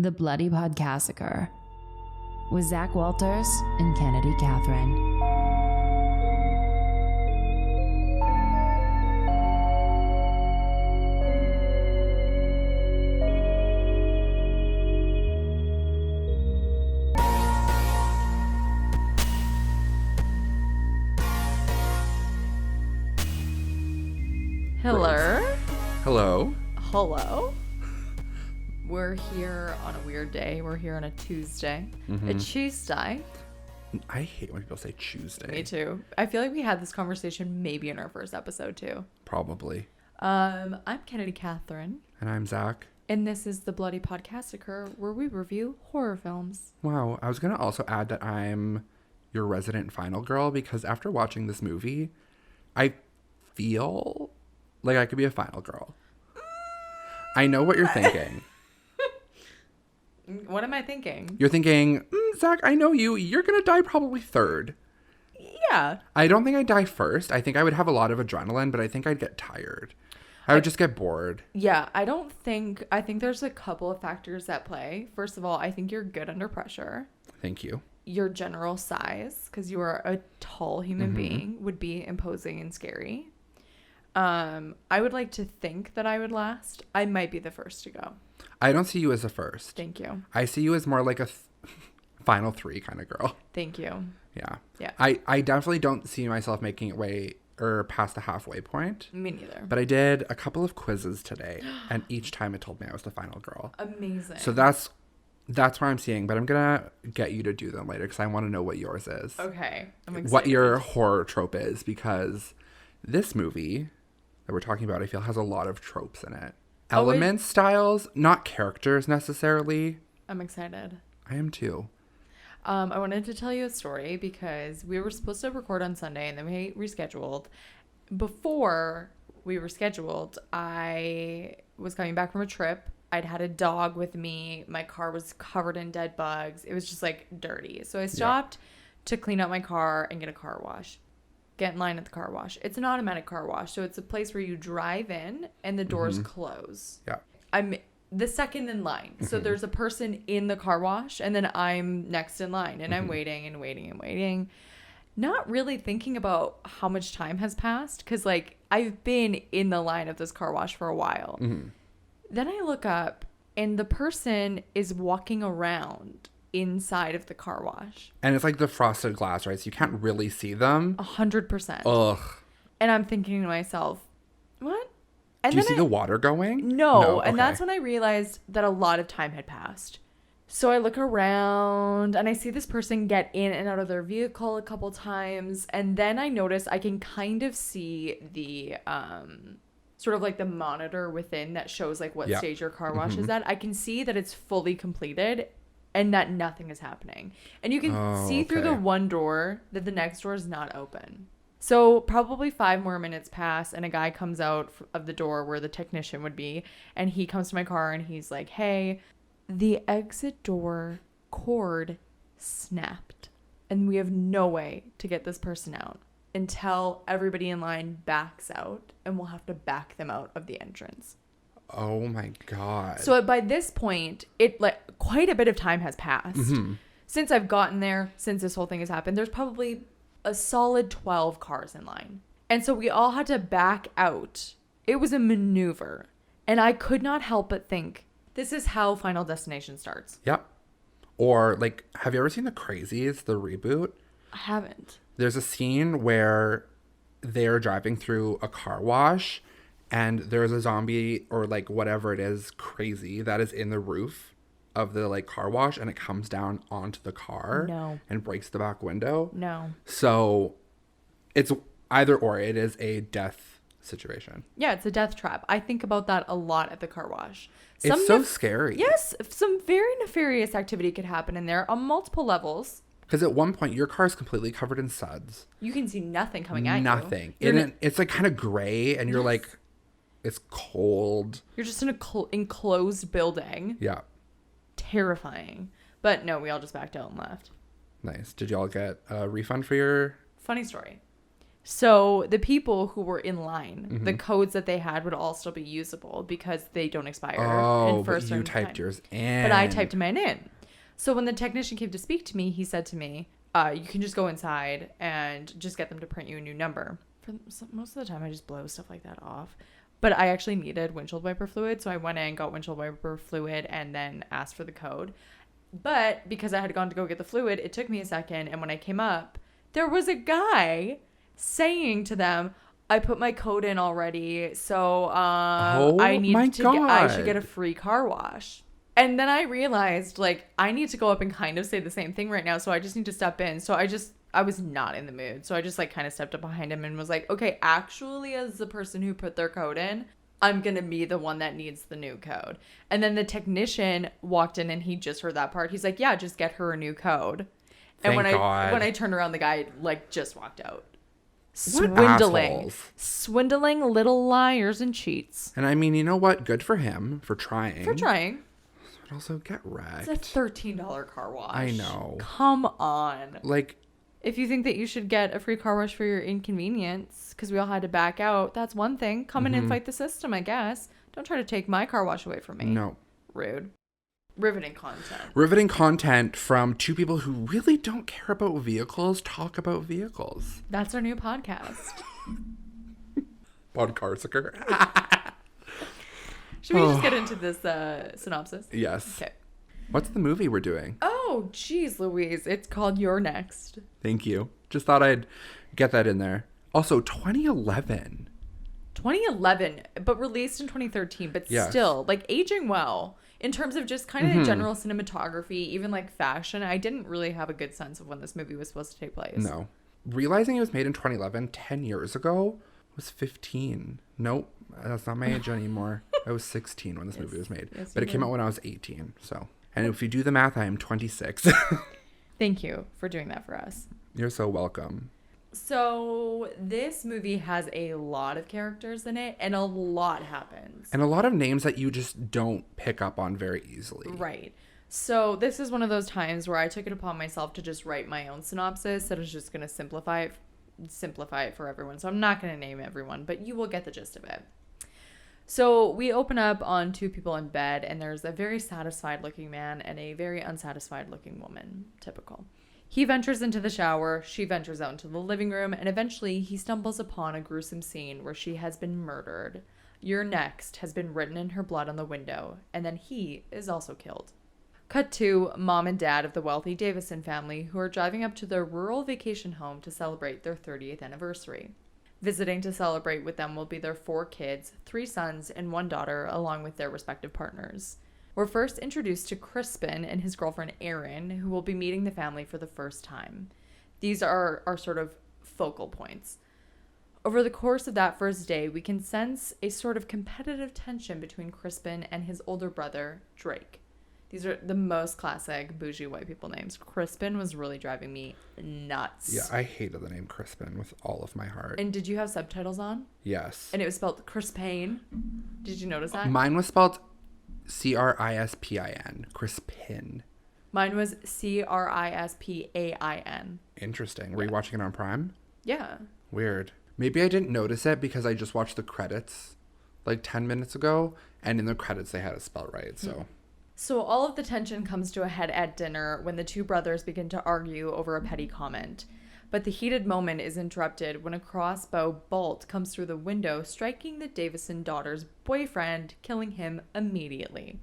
The Bloody Podcassacre with Zac Walters and Kennedy Catherine. Hello. We're here on a weird day. We're here on a Tuesday. A Tuesday. I hate when people say Tuesday. Me too. I feel like we had this conversation maybe in our first episode too. Probably. I'm Kennedy Catherine. And I'm Zac. And this is the Bloody Podcassacre, where we review horror films. Wow. I was going to also add that I'm your resident final girl because after watching this movie, I feel like I could be a final girl. I know what you're thinking. What am I thinking? You're thinking, Zac, I know you. You're going to die probably third. Yeah. I don't think I'd die first. I think I would have a lot of adrenaline, but I think I'd get tired. I would just get bored. Yeah, I think there's a couple of factors at play. First of all, I think you're good under pressure. Thank you. Your general size, because you are a tall human being, would be imposing and scary. I would like to think that I would last. I might be the first to go. I don't see you as a first. Thank you. I see you as more like a final three kind of girl. Thank you. Yeah. Yeah. I definitely don't see myself making it way or past the halfway point. Me neither. But I did a couple of quizzes today, and each time it told me I was the final girl. Amazing. So that's what I'm seeing, but I'm going to get you to do them later because I want to know what yours is. Okay. I'm excited. What your horror trope is, because this movie that we're talking about, I feel, has a lot of tropes in it. Elements, styles, not characters necessarily. I'm excited. I am too. I wanted to tell you a story because we were supposed to record on Sunday and then we rescheduled. Before we were scheduled, I was coming back from a trip. I'd had a dog with me. My car was covered in dead bugs. It was just like dirty. So I stopped to clean up my car and get a car wash. Get in line at the car wash. It's an automatic car wash. So it's a place where you drive in and the doors close. Yeah. I'm the second in line. So there's a person in the car wash and then I'm next in line and I'm waiting and waiting and waiting. Not really thinking about how much time has passed because like I've been in the line of this car wash for a while. Then I look up and the person is walking around inside of the car wash. And it's like the frosted glass, right? So you can't really see them. 100%. Ugh. And I'm thinking to myself, what? And do you see the water going? No. Okay. And that's when I realized that a lot of time had passed. So I look around and I see this person get in and out of their vehicle a couple times. And then I notice I can kind of see the sort of like the monitor within that shows like what stage your car wash is at. I can see that it's fully completed and that nothing is happening. And you can see through the one door that the next door is not open. So probably 5 more minutes pass and a guy comes out of the door where the technician would be. And he comes to my car and he's like, hey, the exit door cord snapped. And we have no way to get this person out until everybody in line backs out. And we'll have to back them out of the entrance. Oh my God. So by this point, it like quite a bit of time has passed since I've gotten there, since this whole thing has happened. There's probably a solid 12 cars in line. And so we all had to back out. It was a maneuver. And I could not help but think, this is how Final Destination starts. Yep. Or like, have you ever seen The Crazies, the reboot? I haven't. There's a scene where they're driving through a car wash and there's a zombie or like whatever it is crazy that is in the roof of the like car wash and it comes down onto the car and breaks the back window. No. So it's either or. It is a death situation. Yeah, it's a death trap. I think about that a lot at the car wash. It's so scary. Yes, some very nefarious activity could happen in there on multiple levels. Because at one point, your car is completely covered in suds. You can see nothing coming at you. Nothing. It's like kind of gray and you're like, it's cold. You're just in a enclosed building. Yeah. Terrifying. But no, we all just backed out and left. Nice. Did y'all get a refund for your... Funny story. So the people who were in line, the codes that they had would all still be usable because they don't expire. But you typed yours in. But I typed mine in. So when the technician came to speak to me, he said to me, you can just go inside and just get them to print you a new number. For most of the time, I just blow stuff like that off. But I actually needed windshield wiper fluid, so I went in, got windshield wiper fluid, and then asked for the code. But because I had gone to go get the fluid, it took me a second, and when I came up, there was a guy saying to them, I put my code in already, so I should get a free car wash. And then I realized, like, I need to go up and kind of say the same thing right now, so I just need to step in. So I was not in the mood. So I just, like, kind of stepped up behind him and was like, okay, actually, as the person who put their code in, I'm going to be the one that needs the new code. And then the technician walked in and he just heard that part. He's like, yeah, just get her a new code. And when I turned around, the guy, like, just walked out. Swindling little liars and cheats. And I mean, you know what? Good for him for trying. But also get wrecked. It's a $13 car wash. I know. Come on. Like, if you think that you should get a free car wash for your inconvenience because we all had to back out, that's one thing. Come in and fight the system, I guess. Don't try to take my car wash away from me. No. Rude. Riveting content. Riveting content from two people who really don't care about vehicles talk about vehicles. That's our new podcast. Podcassacre. Should we just get into this synopsis? Yes. Okay. What's the movie we're doing? Oh, geez, Louise. It's called You're Next. Thank you. Just thought I'd get that in there. Also, 2011. 2011, but released in 2013, but yes. Still, like, aging well. In terms of just kind of general cinematography, even like fashion, I didn't really have a good sense of when this movie was supposed to take place. No. Realizing it was made in 2011, 10 years ago, was 15. Nope, that's not my age anymore. I was 16 when this movie was made. Yes, but it came out when I was 18, so. And if you do the math, I am 26. Thank you for doing that for us. You're so welcome. So this movie has a lot of characters in it, and a lot happens. And a lot of names that you just don't pick up on very easily. Right. So this is one of those times where I took it upon myself to just write my own synopsis that is just going to simplify it for everyone. So I'm not going to name everyone, but you will get the gist of it. So we open up on two people in bed, and there's a very satisfied looking man and a very unsatisfied looking woman. Typical. He ventures into the shower, she ventures out into the living room, and eventually he stumbles upon a gruesome scene where she has been murdered. You're Next has been written in her blood on the window, and then he is also killed. Cut to mom and dad of the wealthy Davison family who are driving up to their rural vacation home to celebrate their 30th anniversary. Visiting to celebrate with them will be their 4 kids, 3 sons, and 1 daughter, along with their respective partners. We're first introduced to Crispin and his girlfriend Erin, who will be meeting the family for the first time. These are our sort of focal points. Over the course of that first day, we can sense a sort of competitive tension between Crispin and his older brother, Drake. These are the most classic bougie white people names. Crispin was really driving me nuts. Yeah, I hated the name Crispin with all of my heart. And did you have subtitles on? Yes. And it was spelled Crispin. Did you notice that? Mine was spelled Crispin. Crispin. Mine was Crispin. Interesting. Were you watching it on Prime? Yeah. Weird. Maybe I didn't notice it because I just watched the credits like 10 minutes ago, and in the credits they had it spelled right, so... So all of the tension comes to a head at dinner when the two brothers begin to argue over a petty comment. But the heated moment is interrupted when a crossbow bolt comes through the window, striking the Davison daughter's boyfriend, killing him immediately.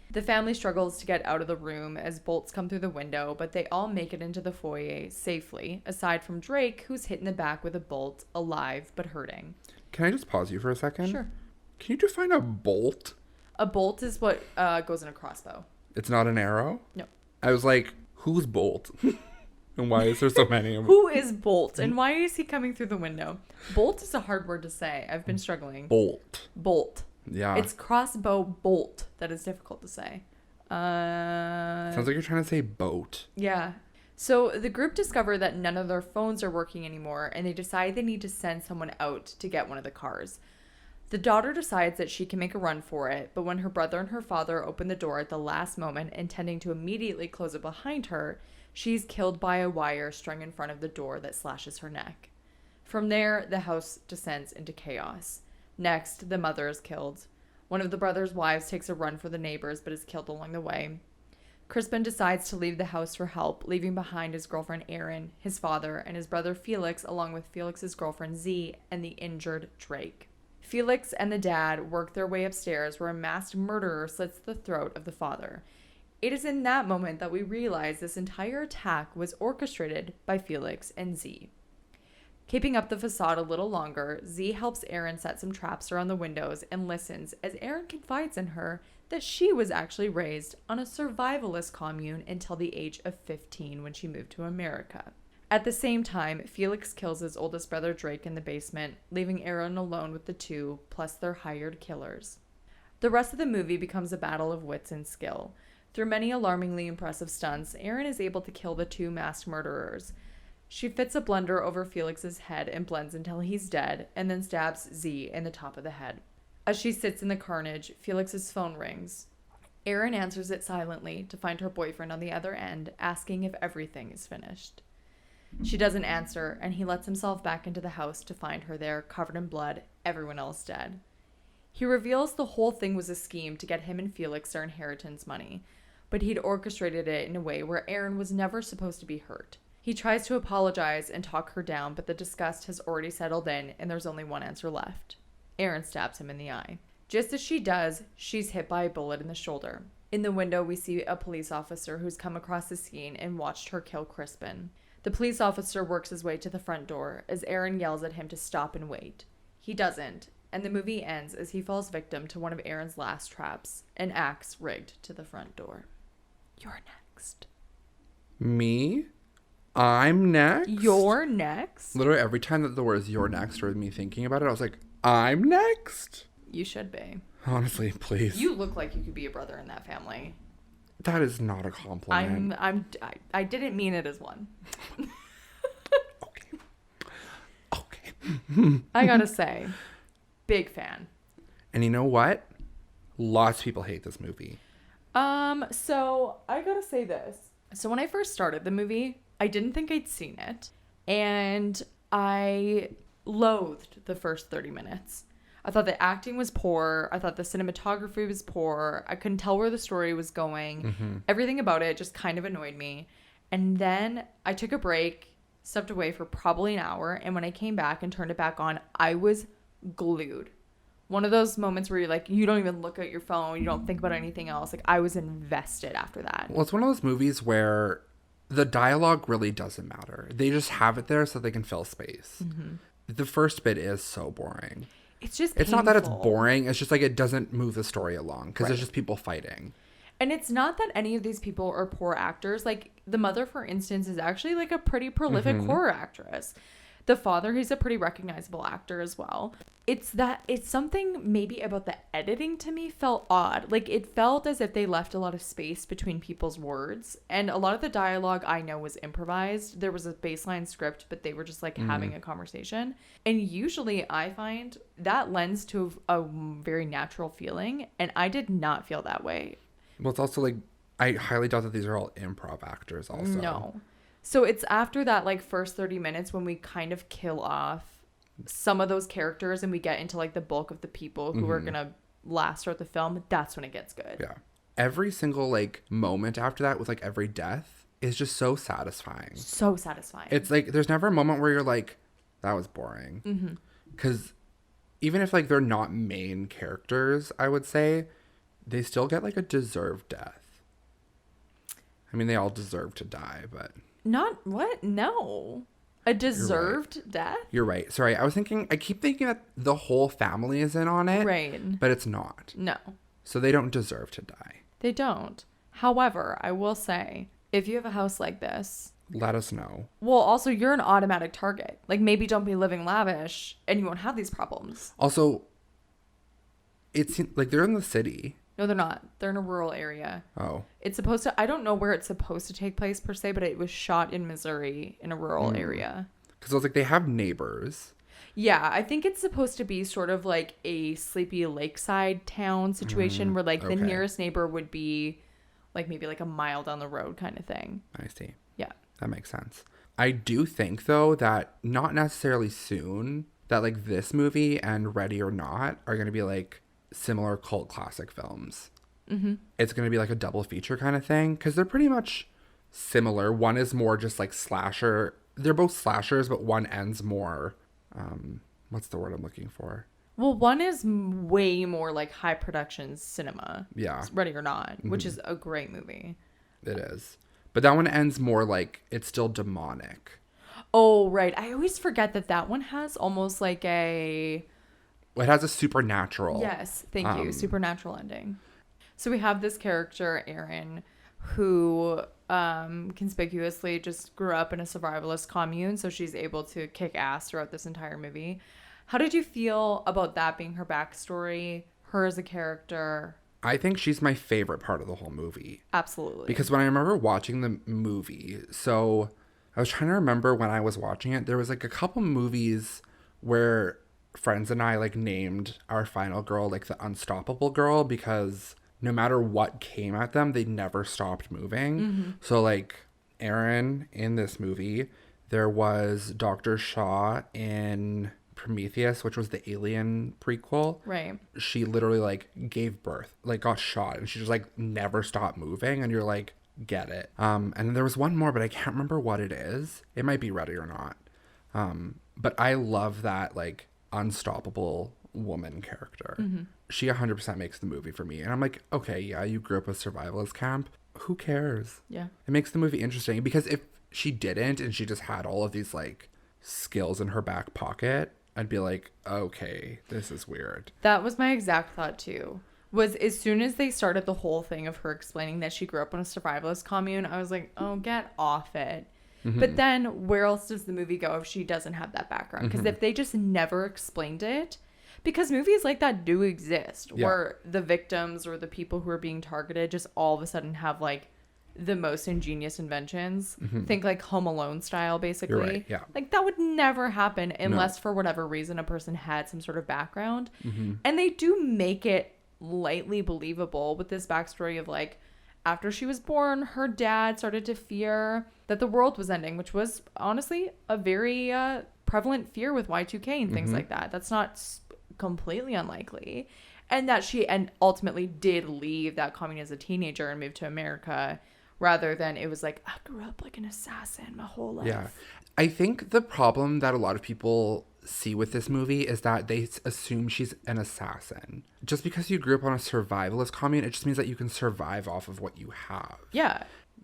The family struggles to get out of the room as bolts come through the window, but they all make it into the foyer safely, aside from Drake, who's hit in the back with a bolt, alive but hurting. Can I just pause you for a second? Sure. Can you define a bolt? A bolt is what goes in a crossbow. It's not an arrow? No. I was like, who's Bolt? And why is there so many of them? Who is Bolt? And why is he coming through the window? Bolt is a hard word to say. I've been struggling. Bolt. Yeah. It's crossbow bolt that is difficult to say. Sounds like you're trying to say boat. Yeah. So the group discover that none of their phones are working anymore, and they decide they need to send someone out to get one of the cars. The daughter decides that she can make a run for it, but when her brother and her father open the door at the last moment, intending to immediately close it behind her, she's killed by a wire strung in front of the door that slashes her neck. From there, the house descends into chaos. Next, the mother is killed. One of the brothers' wives takes a run for the neighbors but is killed along the way. Crispin decides to leave the house for help, leaving behind his girlfriend Erin, his father, and his brother Felix, along with Felix's girlfriend Z and the injured Drake. Felix and the dad work their way upstairs where a masked murderer slits the throat of the father. It is in that moment that we realize this entire attack was orchestrated by Felix and Z. Keeping up the facade a little longer, Z helps Erin set some traps around the windows and listens as Erin confides in her that she was actually raised on a survivalist commune until the age of 15 when she moved to America. At the same time, Felix kills his oldest brother Drake in the basement, leaving Erin alone with the two, plus their hired killers. The rest of the movie becomes a battle of wits and skill. Through many alarmingly impressive stunts, Erin is able to kill the two masked murderers. She fits a blender over Felix's head and blends until he's dead, and then stabs Z in the top of the head. As she sits in the carnage, Felix's phone rings. Erin answers it silently to find her boyfriend on the other end, asking if everything is finished. She doesn't answer, and he lets himself back into the house to find her there, covered in blood, everyone else dead. He reveals the whole thing was a scheme to get him and Felix their inheritance money, but he'd orchestrated it in a way where Erin was never supposed to be hurt. He tries to apologize and talk her down, but the disgust has already settled in, and there's only one answer left. Erin stabs him in the eye. Just as she does, she's hit by a bullet in the shoulder. In the window, we see a police officer who's come across the scene and watched her kill Crispin. The police officer works his way to the front door as Erin yells at him to stop and wait. He doesn't, and the movie ends as he falls victim to one of Erin's last traps, an axe rigged to the front door. You're next. Me? I'm next? You're next? Literally every time that the words "you're next" or me thinking about it, I was like, I'm next? You should be. Honestly, please. You look like you could be a brother in that family. That is not a compliment. I didn't mean it as one. Okay. I gotta say, big fan. And you know what? Lots of people hate this movie. So I gotta say this. So when I first started the movie, I didn't think I'd seen it, and I loathed the first 30 minutes. I thought the acting was poor. I thought the cinematography was poor. I couldn't tell where the story was going. Mm-hmm. Everything about it just kind of annoyed me. And then I took a break, stepped away for probably an hour, and when I came back and turned it back on, I was glued. One of those moments where you're like, you don't even look at your phone, you don't think about anything else. Like, I was invested after that. Well, it's one of those movies where the dialogue really doesn't matter. They just have it there so they can fill space. Mm-hmm. The first bit is so boring. It's just It's not that it's painful. boring. It's just like it doesn't move the story along because Right. there's just people fighting. And it's not that any of these people are poor actors. Like, the mother, for instance, is actually like a pretty prolific horror actress. The father, he's a pretty recognizable actor as well. It's something maybe about the editing to me felt odd. Like, it felt as if they left a lot of space between people's words. And a lot of the dialogue I know was improvised. There was a baseline script, but they were just like having a conversation. And usually I find that lends to a very natural feeling. And I did not feel that way. Well, it's also like, I highly doubt that these are all improv actors also. No. So it's after that like first 30 minutes when we kind of kill off some of those characters and we get into like the bulk of the people who are going to last throughout the film. That's when it gets good. Yeah. Every single like moment after that with like every death is just so satisfying. So satisfying. It's like, there's never a moment where you're like, that was boring. Because even if like they're not main characters, I would say, they still get like a deserved death. I mean, they all deserve to die, but... Not what? No. A deserved death? You're right. Sorry, I keep thinking that the whole family is in on it. Right. But it's not. No. So they don't deserve to die. They don't. However, I will say, if you have a house like this... Let us know. Well, also, you're an automatic target. Like, maybe don't be living lavish and you won't have these problems. Also, it's like they're in the city. No, they're not. They're in a rural area. Oh. It's supposed to... I don't know where it's supposed to take place per se, but it was shot in Missouri in a rural area. Because I was like, they have neighbors. Yeah, I think it's supposed to be sort of like a sleepy lakeside town situation where like the okay. nearest neighbor would be like maybe like a mile down the road kind of thing. I see. Yeah. That makes sense. I do think, though, that not necessarily soon, that like this movie and Ready or Not are going to be like similar cult classic films. Mm-hmm. It's going to be like a double feature kind of thing because they're pretty much similar. One is more just like slasher. They're both slashers, but one ends more, what's the word I'm looking for? Well, one is way more like high production cinema. Yeah. Ready or Not, which is a great movie. It is. But that one ends more like it's still demonic. Oh, right. I always forget that one has almost like a... It has a supernatural. Yes, thank you. Supernatural ending. So we have this character, Aaron, who conspicuously just grew up in a survivalist commune, so she's able to kick ass throughout this entire movie. How did you feel about that being her backstory, her as a character? I think she's my favorite part of the whole movie. Absolutely. Because when I remember watching the movie, so I was trying to remember when I was watching it, there was like a couple movies where friends and I like named our final girl like the unstoppable girl because no matter what came at them, they never stopped moving. Mm-hmm. So like Erin in this movie, there was Dr. Shaw in Prometheus, which was the Alien prequel. Right. She literally like gave birth, like got shot, and she just like never stopped moving, and you're like, get it. And then there was one more, but I can't remember what it is. It might be Ready or Not. But I love that like unstoppable woman character. Mm-hmm. She 100% makes the movie for me. And I'm like, okay, yeah, you grew up with survivalist camp. Who cares? Yeah. It makes the movie interesting because if she didn't and she just had all of these like skills in her back pocket, I'd be like, okay, this is weird. That was my exact thought too. Was as soon as they started the whole thing of her explaining that she grew up in a survivalist commune, I was like, oh, get off it. Mm-hmm. But then where else does the movie go if she doesn't have that background? Because if they just never explained it, because movies like that do exist, where the victims or the people who are being targeted just all of a sudden have like the most ingenious inventions. Think like Home Alone style, basically. You're right, yeah. Like that would never happen unless for whatever reason a person had some sort of background. And they do make it lightly believable with this backstory of like, after she was born, her dad started to fear that the world was ending, which was honestly a very prevalent fear with Y2K and things like that. That's not completely unlikely. And that she ultimately did leave that commune as a teenager and moved to America, rather than it was like, I grew up like an assassin my whole life. Yeah. I think the problem that a lot of people see with this movie is that they assume she's an assassin. Just because you grew up on a survivalist commune, it just means that you can survive off of what you have. Yeah.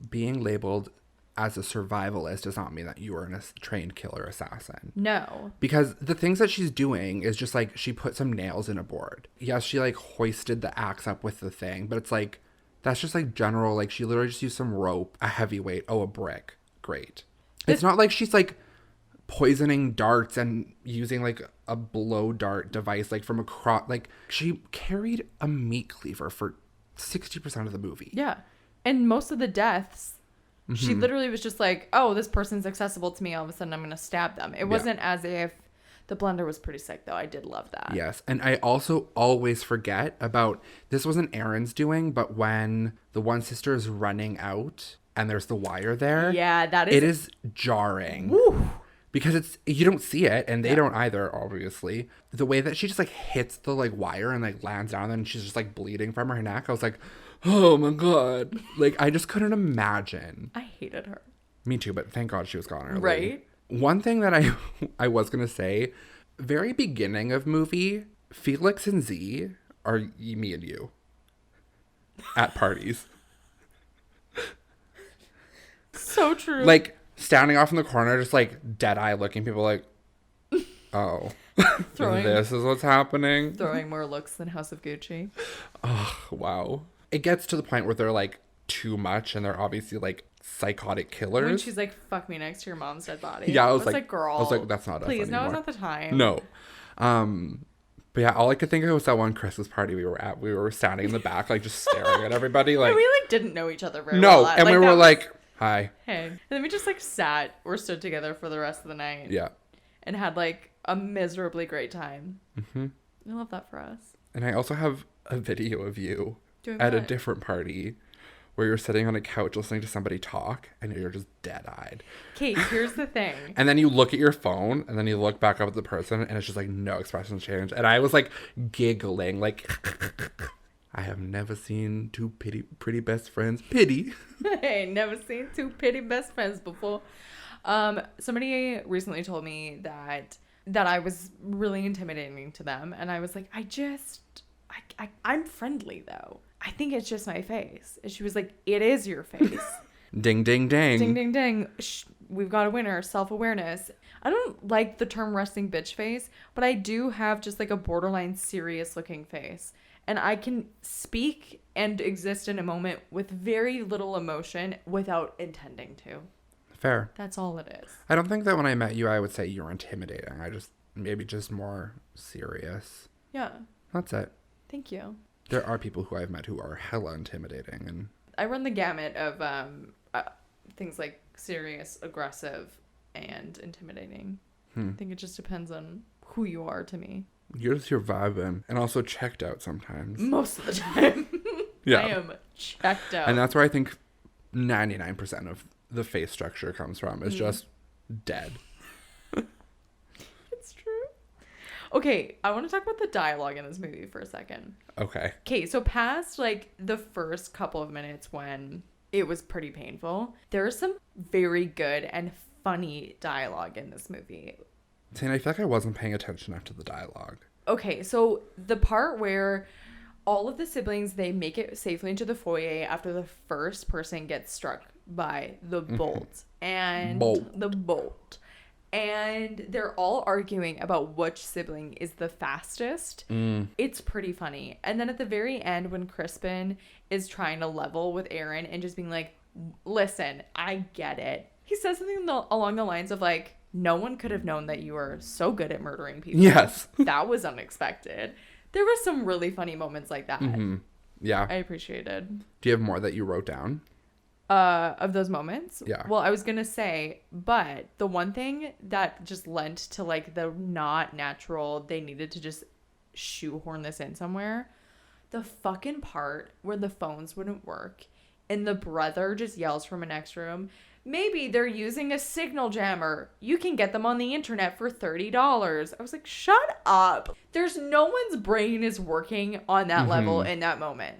Being labeled as a survivalist does not mean that you are a trained killer assassin. No. Because the things that she's doing is just like she put some nails in a board. Yes, she like hoisted the axe up with the thing, but it's like, that's just like general, like she literally just used some rope, a heavyweight, a brick. Great. It's not like she's like poisoning darts and using like a blow dart device like from across. Like she carried a meat cleaver for 60% of the movie. Yeah. And most of the deaths, she literally was just like, oh, this person's accessible to me. All of a sudden I'm going to stab them. It wasn't as if the blender was pretty sick, though. I did love that. Yes. And I also always forget about, this wasn't Aaron's doing, but when the one sister is running out and there's the wire there. Yeah, that is. It is jarring. Woo. Because you don't see it, and they don't either, obviously. The way that she just like hits the like wire and like lands down and she's just like bleeding from her neck. I was like, oh my God. Like I just couldn't imagine. I hated her. Me too, but thank God she was gone early. Right. One thing that I was going to say, very beginning of movie, Felix and Z are me and you at parties. So true. Like standing off in the corner, just like dead eye looking, people like, oh, this is what's happening. Throwing more looks than House of Gucci. Oh, wow. It gets to the point where they're like too much and they're obviously like psychotic killers. When she's like, fuck me next to your mom's dead body. Yeah, I was like, girl. I was like, that's not us please, anymore. no, it's not the time. No. But yeah, all I could think of was that one Christmas party we were at. We were standing in the back, like just staring at everybody. Like, and we like didn't know each other very well. No, and we were like, hi. Hey. And then we just like sat or stood together for the rest of the night. Yeah. And had like a miserably great time. Mm-hmm. I love that for us. And I also have a video of you doing at what? a different party where you're sitting on a couch listening to somebody talk and you're just dead-eyed. Okay, here's the thing. And then you look at your phone and then you look back up at the person and it's just like no expressions change. And I was like giggling, like, I have never seen two pretty best friends. Pity. I ain't never seen two pretty best friends before. Somebody recently told me that I was really intimidating to them. And I was like, I'm friendly though. I think it's just my face. And she was like, it is your face. Ding, ding, ding. Ding, ding, ding. We've got a winner. Self-awareness. I don't like the term resting bitch face, but I do have just like a borderline serious looking face. And I can speak and exist in a moment with very little emotion without intending to. Fair. That's all it is. I don't think that when I met you, I would say you were intimidating. Maybe just more serious. Yeah. That's it. Thank you. There are people who I've met who are hella intimidating, and I run the gamut of things like serious, aggressive, and intimidating. I think it just depends on who you are to me. You're vibing, and also checked out sometimes. Most of the time. Yeah. I am checked out. And that's where I think 99% of the face structure comes from, is just dead. It's true. Okay, I want to talk about the dialogue in this movie for a second. Okay, so past like the first couple of minutes when it was pretty painful, there's some very good and funny dialogue in this movie. See, and I feel like I wasn't paying attention after the dialogue. Okay, so the part where all of the siblings, they make it safely into the foyer after the first person gets struck by the bolt. And the bolt. And they're all arguing about which sibling is the fastest. It's pretty funny. And then at the very end, when Crispin is trying to level with Aaron and just being like, listen, I get it. He says something along the lines of like, no one could have known that you were so good at murdering people. Yes. That was unexpected. There were some really funny moments like that. Yeah. I appreciated. Do you have more that you wrote down? Of those moments? Yeah. Well, I was going to say, but the one thing that just lent to like the not natural, they needed to just shoehorn this in somewhere. The fucking part where the phones wouldn't work and the brother just yells from a next room, maybe they're using a signal jammer. You can get them on the internet for $30. I was like, shut up. There's no one's brain is working on that level in that moment.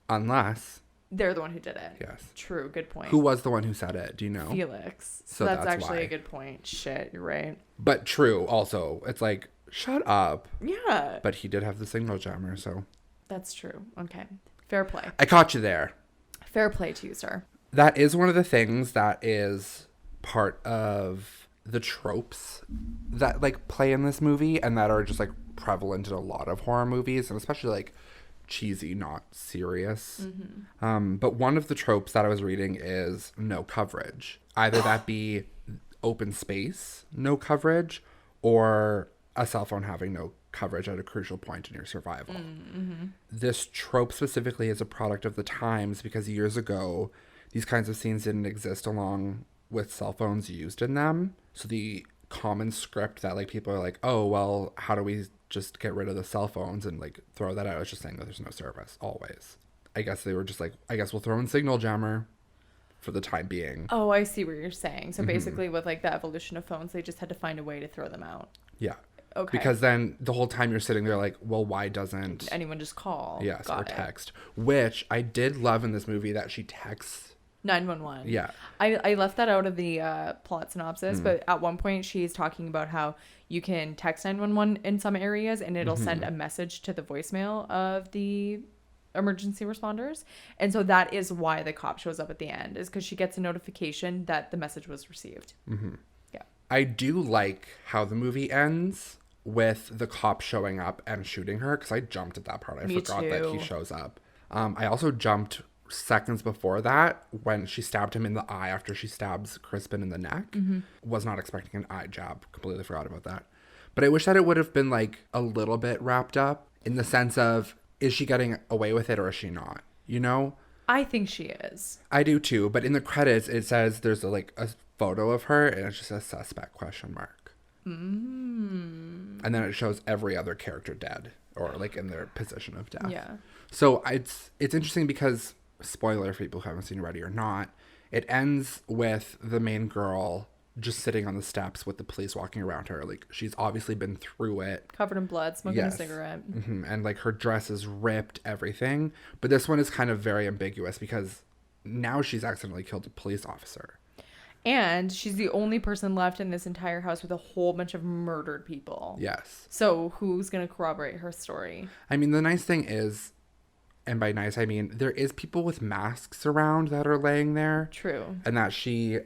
Unless they're the one who did it. Yes. True. Good point. Who was the one who said it? Do you know? Felix. So that's that's actually why. a good point. Shit, you're right. But true. Also, it's like, shut up. Yeah. But he did have the signal jammer, so. That's true. Okay. Fair play. I caught you there. Fair play to you, sir. That is one of the things that is part of the tropes that like play in this movie and that are just like prevalent in a lot of horror movies, and especially like cheesy, not serious. But one of the tropes that I was reading is no coverage. Either that be open space, no coverage, or a cell phone having no coverage at a crucial point in your survival. This trope specifically is a product of the times because years ago, these kinds of scenes didn't exist along with cell phones used in them. So the common script that like people are like, oh, well, how do we just get rid of the cell phones and like throw that out? It's just saying that there's no service always. I guess they were just like, I guess we'll throw in signal jammer for the time being. Oh, I see what you're saying. So basically with like the evolution of phones, they just had to find a way to throw them out. Yeah. Okay. Because then the whole time you're sitting there like, well, why doesn't anyone just call? Yes, Got or it. text. Which I did love in this movie that she texts. 911. Yeah. I left that out of the plot synopsis, but at one point she's talking about how you can text 911 in some areas and it'll send a message to the voicemail of the emergency responders. And so that is why the cop shows up at the end, is because she gets a notification that the message was received. Yeah. I do like how the movie ends with the cop showing up and shooting her, because I jumped at that part. I forgot that he shows up. I also jumped seconds before that when she stabbed him in the eye after she stabs Crispin in the neck. Was not expecting an eye jab. Completely forgot about that. But I wish that it would have been like a little bit wrapped up in the sense of, is she getting away with it or is she not? You know? I think she is. I do too. But in the credits, it says there's a photo of her and it's just a suspect ? And then it shows every other character dead or like in their position of death. Yeah. So it's interesting because spoiler for people who haven't seen Ready or Not, it ends with the main girl just sitting on the steps with the police walking around her. Like, she's obviously been through it. Covered in blood, smoking Yes. a cigarette. And like her dress is ripped, everything. But this one is kind of very ambiguous because now she's accidentally killed a police officer. And she's the only person left in this entire house with a whole bunch of murdered people. Yes. So who's going to corroborate her story? I mean, the nice thing is, and by nice I mean there is people with masks around that are laying there. True. And that she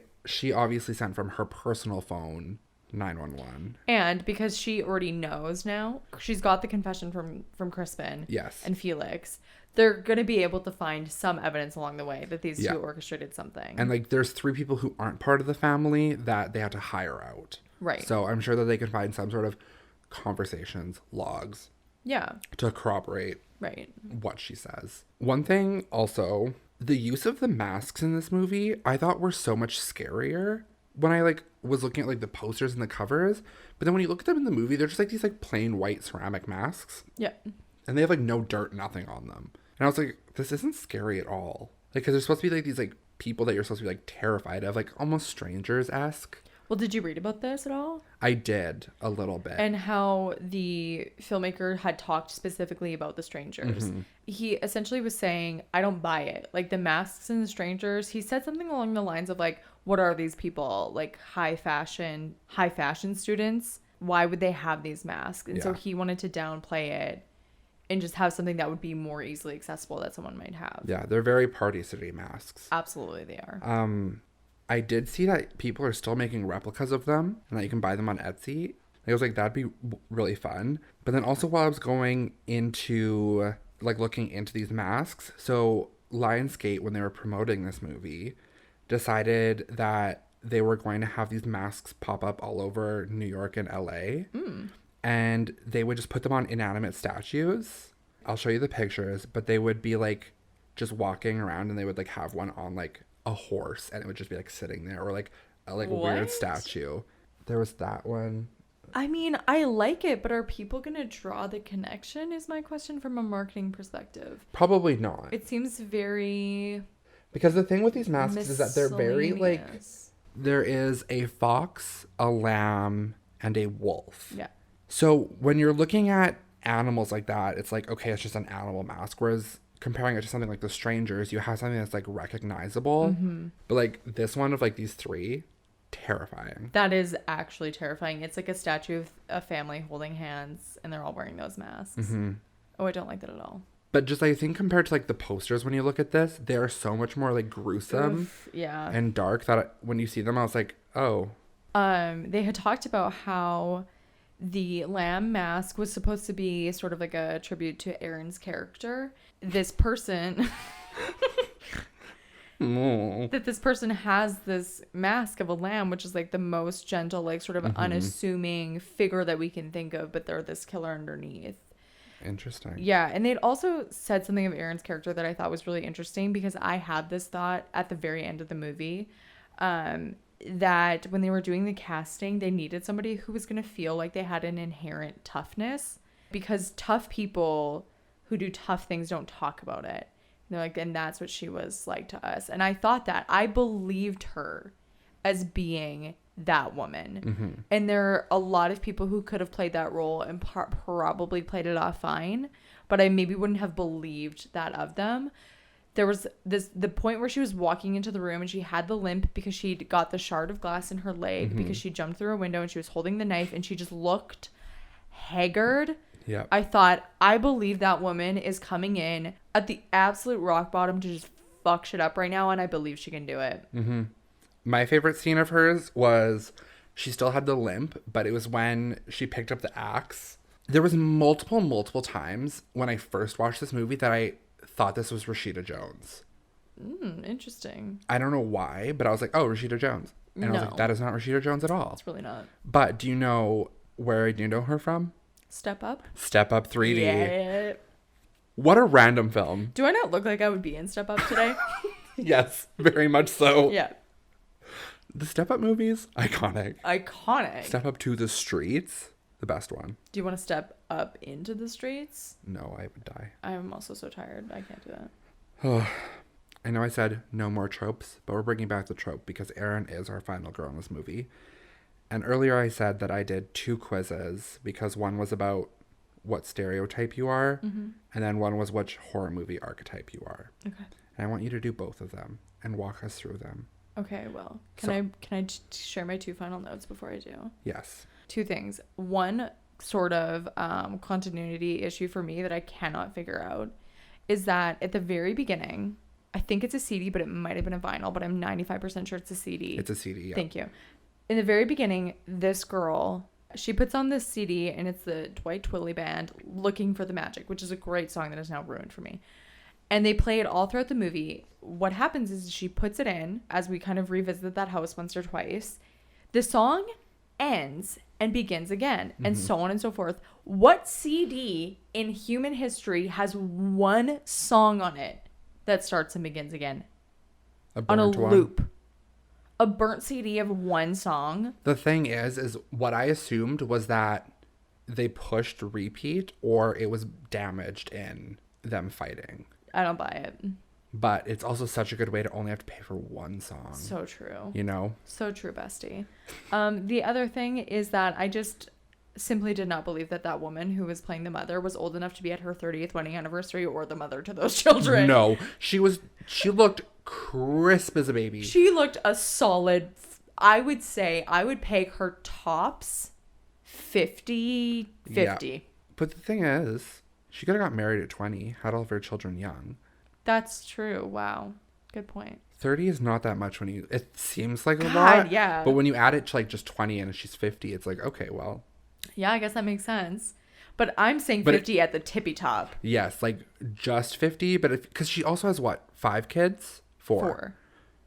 obviously sent from her personal phone 911. And because she already knows now, she's got the confession from Crispin. Yes. And Felix. They're going to be able to find some evidence along the way that these Yeah. two orchestrated something. And like there's 3 people who aren't part of the family that they had to hire out. Right. So I'm sure that they can find some sort of conversations, logs, Yeah. to corroborate Right. what she says. One thing also, the use of the masks in this movie I thought were so much scarier when I like was looking at like the posters and the covers. But then when you look at them in the movie, they're just like these like plain white ceramic masks. Yeah. And they have like no dirt, nothing on them. And I was like, this isn't scary at all. Like, because they're supposed to be like these like people that you're supposed to be like terrified of, like almost strangers-esque. Well, did you read about this at all? I did a little bit. And how the filmmaker had talked specifically about the strangers. Mm-hmm. He essentially was saying, I don't buy it. Like the masks and the strangers, he said something along the lines of like, what are these people? Like high fashion students? Why would they have these masks? And so Yeah. he wanted to downplay it and just have something that would be more easily accessible that someone might have. Yeah, they're very Party City masks. Absolutely they are. I did see that people are still making replicas of them and that you can buy them on Etsy. I was like, that'd be really fun. But then also while I was going into, like, looking into these masks, so Lionsgate, when they were promoting this movie, decided that they were going to have these masks pop up all over New York and LA. And they would just put them on inanimate statues. I'll show you the pictures, but they would be, like, just walking around and they would, like, have one on, like, a horse and it would just be like sitting there, or like a weird What? statue. There was that one. I mean, I like it, but are people going to draw the connection is my question from a marketing perspective. Probably not. It seems very Because the thing with these masks is that they're very like, miscellaneous. there is a fox, a lamb, and a wolf. Yeah. So when you're looking at animals like that, it's like, okay, it's just an animal mask. Whereas comparing it to something like The Strangers, you have something that's like recognizable. But like this one of like these 3, terrifying. That is actually terrifying. It's like a statue of a family holding hands and they're all wearing those masks. Oh, I don't like that at all. But just I think compared to like the posters when you look at this, they are so much more like gruesome Oof, yeah. and dark that when you see them, I was like, oh. They had talked about how the lamb mask was supposed to be sort of like a tribute to Aaron's character. This person that this person has this mask of a lamb, which is like the most gentle, like sort of unassuming figure that we can think of, but they're this killer underneath. Interesting. Yeah, and they'd also said something of Aaron's character that I thought was really interesting, because I had this thought at the very end of the movie, that when they were doing the casting, they needed somebody who was going to feel like they had an inherent toughness, because tough people who do tough things don't talk about it. And they're like, and that's what she was like to us. And I thought that I believed her as being that woman. And there are a lot of people who could have played that role and probably played it off fine, but I maybe wouldn't have believed that of them. There was the point where she was walking into the room and she had the limp because she got the shard of glass in her leg because she jumped through a window and she was holding the knife and she just looked haggard. Yeah. I thought, I believe that woman is coming in at the absolute rock bottom to just fuck shit up right now, and I believe she can do it. My favorite scene of hers was she still had the limp, but it was when she picked up the axe. There was multiple times when I first watched this movie that I thought this was Rashida Jones. Interesting. I don't know why, but I was like, oh, Rashida Jones. And I was like, No. that is not Rashida Jones at all. It's really not. But do you know where I do know her from? Step Up? Step Up 3D. Yeah. What a random film. Do I not look like I would be in Step Up today? Yes, very much so. Yeah. The Step Up movies, iconic. Iconic. Step Up to the Streets, the best one. Do you want to step up into the streets? No, I would die. I'm also so tired. I can't do that. I know I said no more tropes, but we're bringing back the trope because Erin is our final girl in this movie. And earlier I said that I did 2 quizzes because one was about what stereotype you are, and then one was which horror movie archetype you are. Okay. And I want you to do both of them and walk us through them. Okay, well, can I share my 2 final notes before I do? Yes. 2 things. One sort of continuity issue for me that I cannot figure out is that at the very beginning, I think it's a CD, but it might have been a vinyl, but I'm 95% sure it's a CD. It's a CD, yeah. Thank you. In the very beginning, this girl, she puts on this CD, and it's the Dwight Twilley Band, Looking for the Magic, which is a great song that is now ruined for me. And they play it all throughout the movie. What happens is she puts it in, as we kind of revisit that house once or twice. The song ends and begins again, and so on and so forth. What CD in human history has one song on it that starts and begins again? On a loop. A burnt CD of one song. The thing is what I assumed was that they pushed repeat or it was damaged in them fighting. I don't buy it. But it's also such a good way to only have to pay for one song. So true. You know? So true, bestie. The other thing is that I just simply did not believe that woman who was playing the mother was old enough to be at her 30th wedding anniversary or the mother to those children. No. She looked crisp as a baby. She looked a solid, I would say, I would peg her tops 50. Yeah. But the thing is, she could have got married at 20, had all of her children young. That's true. Wow. Good point. 30 is not that much it seems like a lot. Yeah. But when you add it to like just 20 and she's 50, it's like, okay, well. Yeah, I guess that makes sense. But I'm saying 50 at the tippy top. Yes, like just 50, but because she also has what, 5 kids? 4.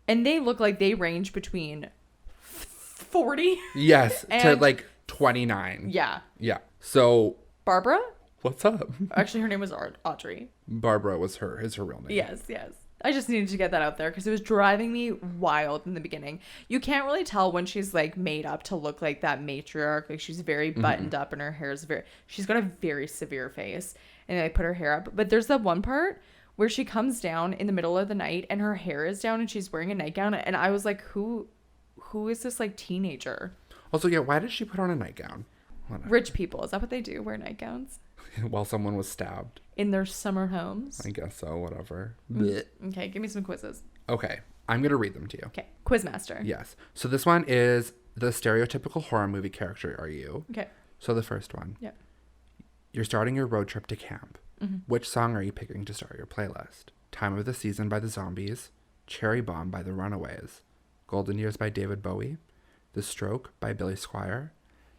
And they look like they range between 40. Yes, to like 29. Yeah. Yeah. So. Barbara? What's up? Actually, her name was Audrey. Barbara is her real name. Yes. I just needed to get that out there because it was driving me wild in the beginning. You can't really tell when she's like made up to look like that matriarch. Like she's very buttoned up and her hair is she's got a very severe face and they put her hair up. But there's that one part where she comes down in the middle of the night and her hair is down and she's wearing a nightgown. And I was like, who is this like teenager? Also, yeah, why did she put on a nightgown? Whatever. Rich people. Is that what they do? Wear nightgowns? While someone was stabbed. In their summer homes? I guess so, whatever. Okay, give me some quizzes. Okay, I'm going to read them to you. Okay, Quizmaster. Yes. So this one is the stereotypical horror movie character are you? Okay. So the first one. Yeah. You're starting your road trip to camp. Which song are you picking to start your playlist? Time of the Season by the Zombies, Cherry Bomb by the Runaways, Golden Years by David Bowie, The Stroke by Billy Squier,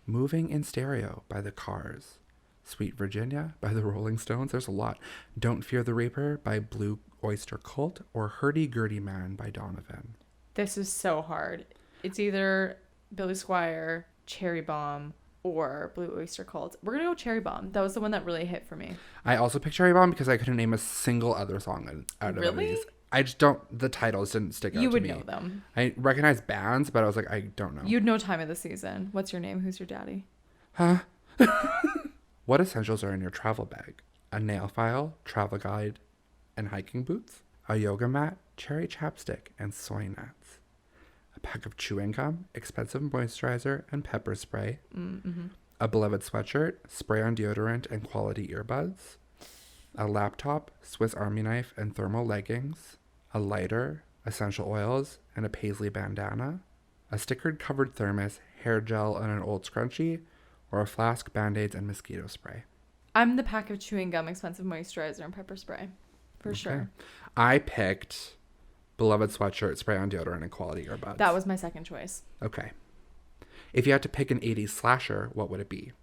Moving in Stereo by the Cars, Sweet Virginia by the Rolling Stones. There's a lot. Don't Fear the Reaper by Blue Oyster Cult, or Hurdy Gurdy Man by Donovan. This is so hard. It's either Billy Squier, Cherry Bomb, or Blue Oyster Cult. We're going to go Cherry Bomb. That was the one that really hit for me. I also picked Cherry Bomb because I couldn't name a single other song out of these. I just don't, the titles didn't stick out to me. You would know them. I recognize bands, but I was like, I don't know. You'd know Time of the Season. What's your name? Who's your daddy? Huh? What essentials are in your travel bag? A nail file, travel guide, and hiking boots? A yoga mat, cherry chapstick, and soy nuts? A pack of chewing gum, expensive moisturizer, and pepper spray? A beloved sweatshirt, spray-on deodorant, and quality earbuds? A laptop, Swiss Army knife, and thermal leggings? A lighter, essential oils, and a paisley bandana? A stickered covered thermos, hair gel, and an old scrunchie? Or a flask, Band-Aids, and mosquito spray? I'm the pack of chewing gum, expensive moisturizer, and pepper spray. For sure. I picked beloved sweatshirt, spray-on deodorant, and quality earbuds. That was my second choice. Okay. If you had to pick an 80s slasher, what would it be?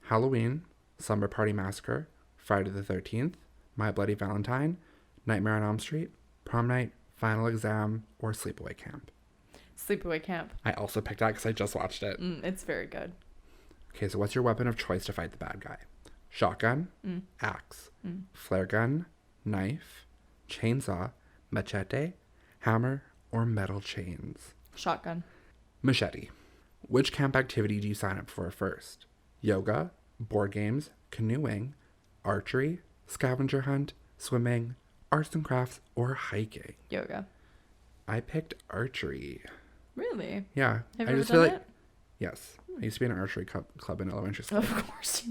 Halloween, Slumber Party Massacre, Friday the 13th, My Bloody Valentine, Nightmare on Elm Street, Prom Night, Final Exam, or Sleepaway Camp? Sleepaway Camp. I also picked that because I just watched it. It's very good. Okay, so what's your weapon of choice to fight the bad guy? Shotgun, axe, flare gun, knife, chainsaw, machete, hammer, or metal chains? Shotgun. Machete. Which camp activity do you sign up for first? Yoga, board games, canoeing, archery, scavenger hunt, swimming, arts and crafts, or hiking. Yoga. I picked archery. Really? Yeah. Have I you just ever feel done like yes. I used to be in an archery club in elementary school. Of course.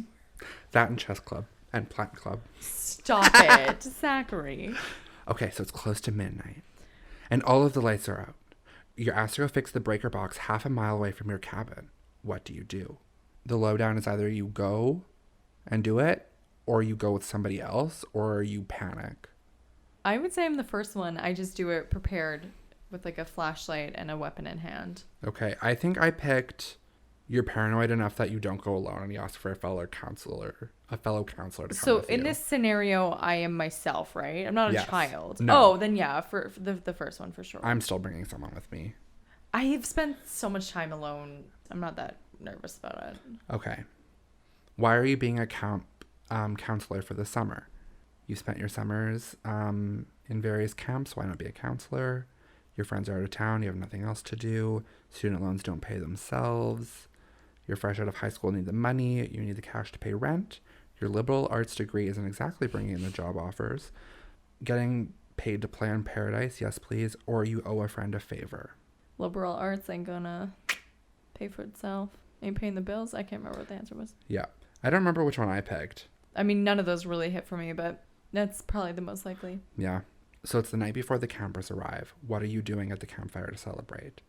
That and chess club and plant club. Stop it, Zachary. Okay, so it's close to midnight, and all of the lights are out. You're asked to go fix the breaker box half a mile away from your cabin. What do you do? The lowdown is either you go and do it, or you go with somebody else, or you panic. I would say I'm the first one. I just do it prepared with like a flashlight and a weapon in hand. Okay, I think I picked you're paranoid enough that you don't go alone and you ask for a fellow counselor to come So with in you. this scenario, I am myself, right? I'm not a Yes. child. No. Oh, then yeah, for the first one for sure. I'm still bringing someone with me. I have spent so much time alone. I'm not that nervous about it. Okay. Why are you being a counselor for the summer? You spent your summers in various camps. Why not be a counselor? Your friends are out of town. You have nothing else to do. Student loans don't pay themselves. You're fresh out of high school, need the money. You need the cash to pay rent. Your liberal arts degree isn't exactly bringing in the job offers. Getting paid to play in paradise, yes please. Or you owe a friend a favor. Liberal arts ain't gonna pay for itself. Ain't paying the bills. I can't remember what the answer was. Yeah. I don't remember which one I picked. I mean, none of those really hit for me, but that's probably the most likely. Yeah. So it's the night before the campers arrive. What are you doing at the campfire to celebrate?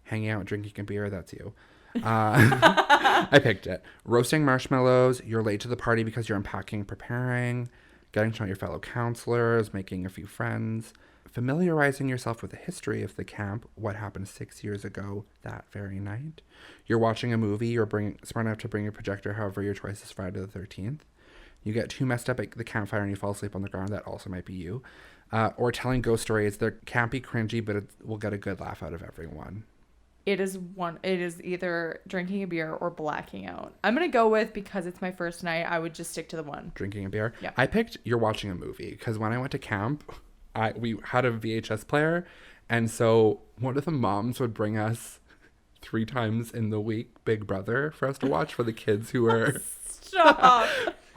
Hanging out, drinking a beer, that's you. I picked it. Roasting marshmallows. You're late to the party because you're unpacking, preparing, getting to know your fellow counselors, making a few friends, familiarizing yourself with the history of the camp, what happened 6 years ago that very night. You're watching a movie. You're smart enough to bring your projector, however your choice is Friday the 13th. You get too messed up at the campfire and you fall asleep on the ground. That also might be you. Or telling ghost stories. They're campy, cringy, but it will get a good laugh out of everyone. It is either drinking a beer or blacking out. I'm going to go with, because it's my first night, I would just stick to the one. Drinking a beer? Yeah. I picked you're watching a movie because when I went to camp, we had a VHS player. And so one of the moms would bring us 3 times in the week Big Brother for us to watch for the kids who were... Stop.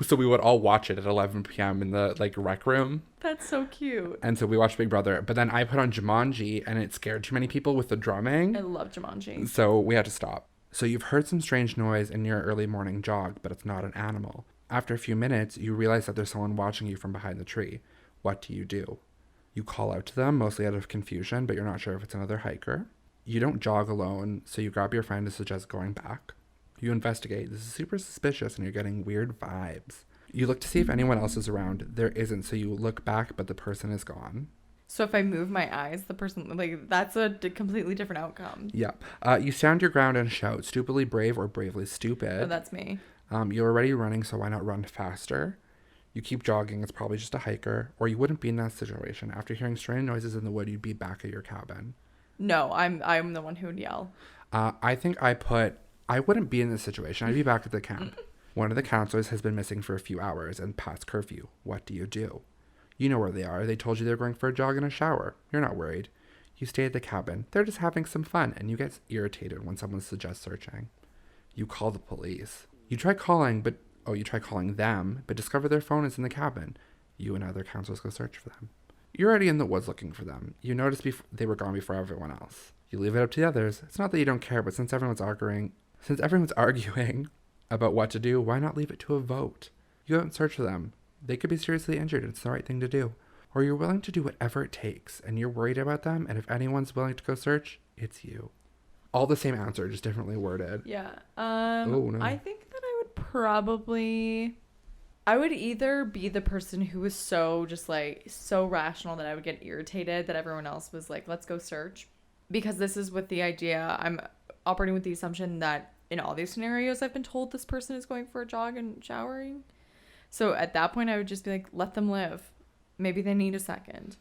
So we would all watch it at 11 p.m. in the rec room. That's so cute. And so we watched Big Brother. But then I put on Jumanji and it scared too many people with the drumming. I love Jumanji. So we had to stop. So you've heard some strange noise in your early morning jog, but it's not an animal. After a few minutes, you realize that there's someone watching you from behind the tree. What do? You call out to them, mostly out of confusion, but you're not sure if it's another hiker. You don't jog alone, so you grab your friend to suggest going back. You investigate. This is super suspicious and you're getting weird vibes. You look to see if anyone else is around. There isn't, so you look back, but the person is gone. So if I move my eyes, the person, that's a completely different outcome. Yeah. You stand your ground and shout, stupidly brave or bravely stupid. Oh, that's me. You're already running, so why not run faster? You keep jogging. It's probably just a hiker. Or you wouldn't be in that situation. After hearing strange noises in the wood, you'd be back at your cabin. No, I'm the one who would yell. I think I wouldn't be in this situation. I'd be back at the camp. One of the counselors has been missing for a few hours and past curfew. What do? You know where they are. They told you they're going for a jog and a shower. You're not worried. You stay at the cabin. They're just having some fun, and you get irritated when someone suggests searching. You call the police. You try calling them, but discover their phone is in the cabin. You and other counselors go search for them. You're already in the woods looking for them. You notice they were gone before everyone else. You leave it up to the others. It's not that you don't care, but since everyone's arguing about what to do, why not leave it to a vote? You go out and search for them. They could be seriously injured. It's the right thing to do. Or you're willing to do whatever it takes, and you're worried about them, and if anyone's willing to go search, it's you. All the same answer, just differently worded. Yeah. Oh, no. I think that I would either be the person who was so rational that I would get irritated that everyone else was like, let's go search. Because this is with the idea, I'm operating with the assumption that in all these scenarios, I've been told this person is going for a jog and showering. So at that point, I would just be like, let them live. Maybe they need a second.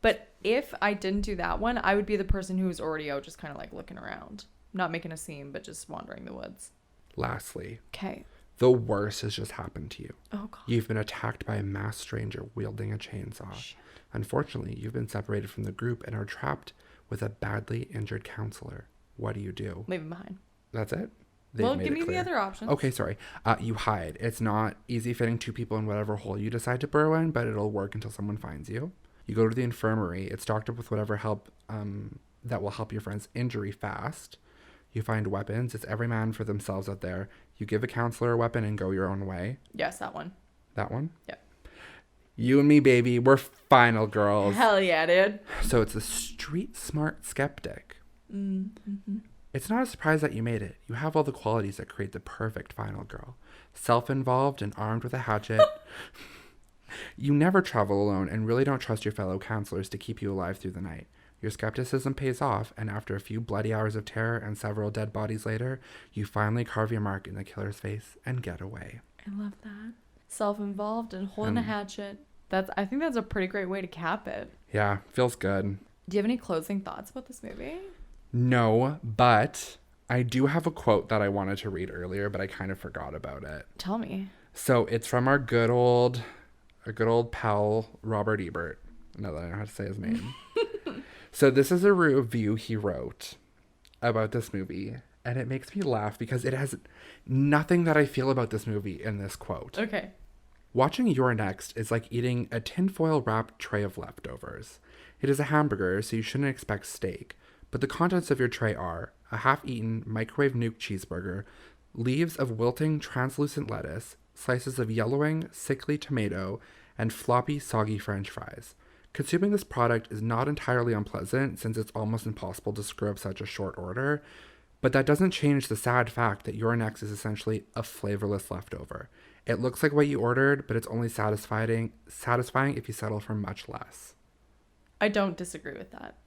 But if I didn't do that one, I would be the person who was already out just kind of looking around. Not making a scene, but just wandering the woods. Lastly, Okay. the worst has just happened to you. Oh, God. You've been attacked by a masked stranger wielding a chainsaw. Shit. Unfortunately, you've been separated from the group and are trapped with a badly injured counselor. What do? Leave him behind. That's it? Well, give me the other options. Okay, sorry. You hide. It's not easy fitting 2 people in whatever hole you decide to burrow in, but it'll work until someone finds you. You go to the infirmary. It's stocked up with whatever help that will help your friend's injury fast. You find weapons. It's every man for themselves out there. You give a counselor a weapon and go your own way. Yes, that one. That one? Yeah. You and me, baby. We're final girls. Hell yeah, dude. So it's a street smart skeptic. Mm-hmm. It's not a surprise that you made it. You have all the qualities that create the perfect final girl. Self-involved and armed with a hatchet. You never travel alone and really don't trust your fellow counselors to keep you alive through the night. Your skepticism pays off, and after a few bloody hours of terror and several dead bodies later, you finally carve your mark in the killer's face and get away. I love that. Self-involved and holding a hatchet. I think that's a pretty great way to cap it. Yeah, feels good. Do you have any closing thoughts about this movie? No, but I do have a quote that I wanted to read earlier, but I kind of forgot about it. Tell me. So it's from our good old pal, Robert Ebert. Now that I know how to say his name. So this is a review he wrote about this movie, and it makes me laugh because it has nothing that I feel about this movie in this quote. Okay. Watching You're Next is like eating a tinfoil wrapped tray of leftovers. It is a hamburger, so you shouldn't expect steak, but the contents of your tray are a half-eaten microwave nuke cheeseburger, leaves of wilting translucent lettuce, slices of yellowing, sickly tomato, and floppy, soggy French fries. Consuming this product is not entirely unpleasant since it's almost impossible to screw up such a short order, but that doesn't change the sad fact that Your Next is essentially a flavorless leftover. It looks like what you ordered, but it's only satisfying if you settle for much less. I don't disagree with that.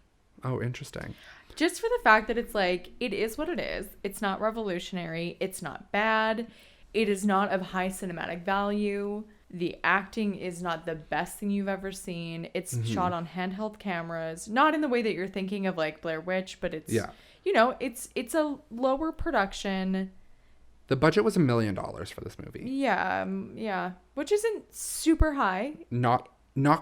Oh, interesting. Just for the fact that it's like, it is what it is. It's not revolutionary. It's not bad. It is not of high cinematic value. The acting is not the best thing you've ever seen. It's shot on handheld cameras. Not in the way that you're thinking of like Blair Witch, but it's, it's a lower production. The budget was $1 million for this movie. Yeah. Which isn't super high. Not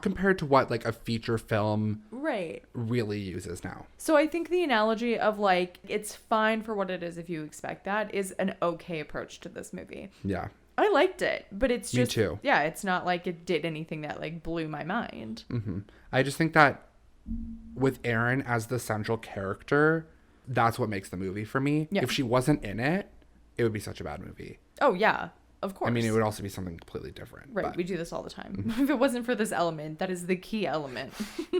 compared to what like a feature film right really uses now. So I think the analogy of like, it's fine for what it is if you expect that is an okay approach to this movie. Yeah. I liked it, but it's just... Me too. Yeah, it's not like it did anything that like blew my mind. Mm-hmm. I just think that with Erin as the central character, that's what makes the movie for me. Yeah. If she wasn't in it, it would be such a bad movie. Oh, yeah. Of course. I mean, it would also be something completely different. Right. But... we do this all the time. If it wasn't for this element, that is the key element.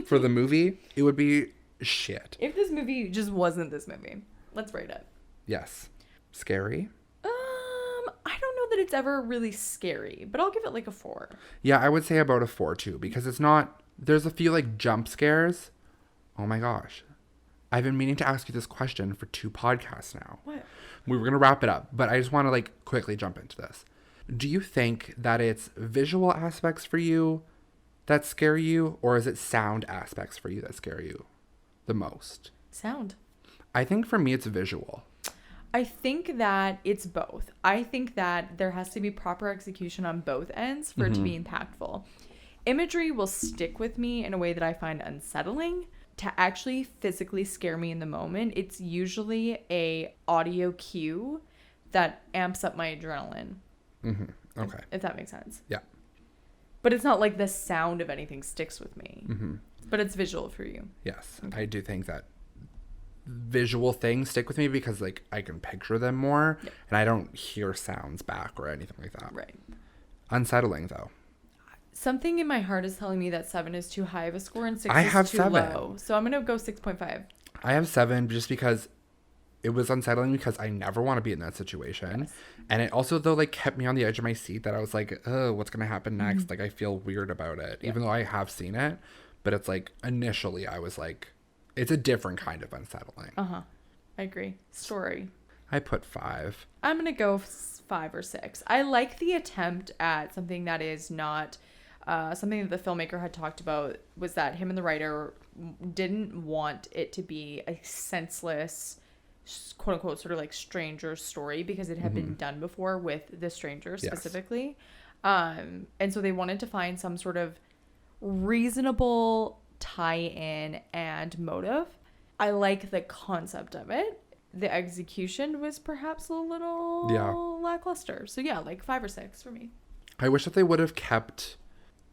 For the movie, it would be shit. If this movie just wasn't this movie, let's rate it. Yes. Scary? I don't know that it's ever really scary, but I'll give it like a 4. Yeah, I would say about a 4 too, because it's not... There's a few like jump scares. Oh my gosh. I've been meaning to ask you this question for 2 podcasts now. What? We were going to wrap it up, but I just want to like quickly jump into this. Do you think that it's visual aspects for you that scare you, or is it sound aspects for you that scare you the most? Sound. I think for me it's visual. I think that it's both. I think that there has to be proper execution on both ends for it to be impactful. Imagery will stick with me in a way that I find unsettling. To actually physically scare me in the moment, it's usually a audio cue that amps up my adrenaline. Mm-hmm. Okay. If that makes sense. Yeah. But it's not like the sound of anything sticks with me. Mm-hmm. But it's visual for you. Yes. Okay. I do think that visual things stick with me because like I can picture them more and I don't hear sounds back or anything like that. Right. Unsettling though. Something in my heart is telling me that 7 is too high of a score and 6 is too 7. low. So I'm going to go 6.5. I have 7 just because it was unsettling because I never want to be in that situation. Yes. And it also though like kept me on the edge of my seat that I was like, oh, what's going to happen next? Like I feel weird about it, even though I have seen it. But it's like initially I was like, it's a different kind of unsettling. I agree. Story. I put 5. I'm going to go 5 or 6. I like the attempt at something that is not something that the filmmaker had talked about was that him and the writer didn't want it to be a senseless, quote unquote, sort of like stranger story because it had been done before with the stranger specifically. Yes. And so they wanted to find some sort of reasonable tie-in and motive. I like the concept of it. The execution was perhaps a little lackluster. So yeah, like 5 or 6 for me. I wish that they would have kept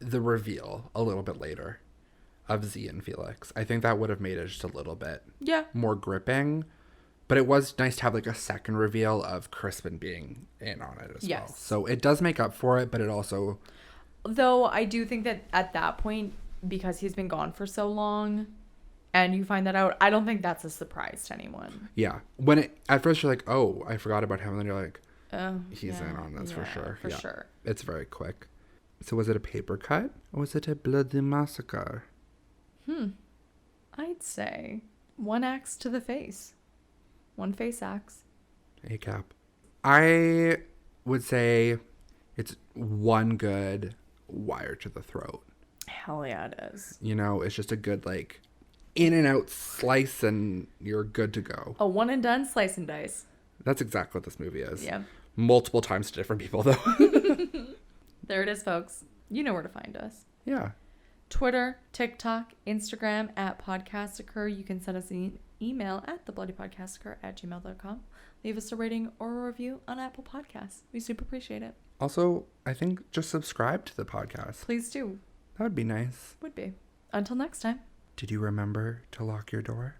the reveal a little bit later. of Z and Felix. I think that would have made it just a little bit more gripping. But it was nice to have like a second reveal of Crispin being in on it as well. So it does make up for it, but it also... Though I do think that at that point, because he's been gone for so long and you find that out, I don't think that's a surprise to anyone. Yeah. At first you're like, oh, I forgot about him. And then you're like, he's in on this for sure. For sure. It's very quick. So was it a paper cut or was it a bloody massacre? I'd say 1 axe to the face. 1 face axe. A cap. I would say it's 1 good wire to the throat. Hell yeah, it is. You know, it's just a good like in and out slice and you're good to go. A one and done slice and dice. That's exactly what this movie is. Yeah. Multiple times to different people though. There it is, folks. You know where to find us. Yeah. Twitter, TikTok, Instagram @Podcassacre. You can send us an email at thebloodypodcassacre@gmail.com. Leave us a rating or a review on Apple Podcasts. We super appreciate it. Also, I think just subscribe to the podcast. Please do. That would be nice. Would be. Until next time. Did you remember to lock your door?